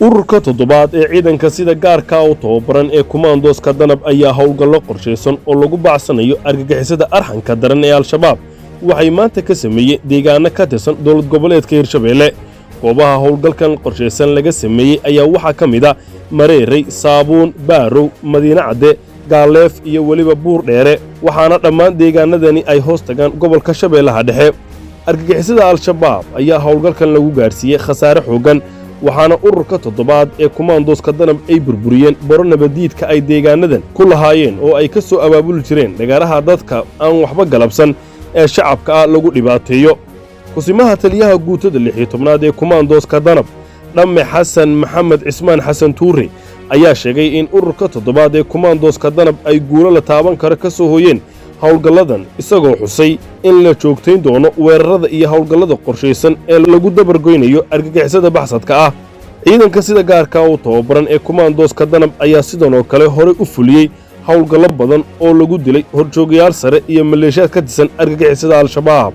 ururka toddobaad ee ciidanka sida gaarka u tababaran ee kumaandooska danab ayaa howlgallo qorshaysan oo lagu bacsanayo argagixisada arxanka daran ee al-shabaab waxay maanta ka sameeyeen deegaano ka tirsan dowlad goboleedka Hirshabeelle. goobaha howlgalkan qorshaysan laga sameeyey ayaa waxaa ka mid ah Mareeray, Saabuun, Baarow, Madiina Cadde, Gaaleef iyo weliba Buur Dheere, waxaana dhammaan deegaanadani ay hoos tagaan gobolka Shabeelaha dhexe. argagixisada al-shabaab ayaa howlgalkan lagu gaarsiiyey khasaare xooggan, waxaana ururka toddobaad ee kumaandooska danab ay burburiyeen baro nabadiidka ay deegaanadan ku lahaayeen oo ay ka soo abaabuli jireen dhagaaraha dadka aan waxba galabsan ee shacabka ah lagu dhibaateeyo. kusimaha taliyaha guutada 16aad ee kumaandooska danab dhamme xasan maxamed cismaan xasan tuure ayaa sheegay in ururka toddobaad ee kumaandooska danab ay guulo la taaban karo ka soo hooyeen howlgalladan, isagoo xusay in la joogtayn doono weerarada iyo howlgallada qorshaysan ee lagu dabargoynayo argagixisada baxsadka ah. ciidanka sida gaarka u tababaran ee kumaandooska danab ayaa sidan oo kale horey u fuliyey howlgallo badan oo lagu dilay horjoogayaal sare iyo maleeshiyaad ka tirsan argagixisada al-shabaab.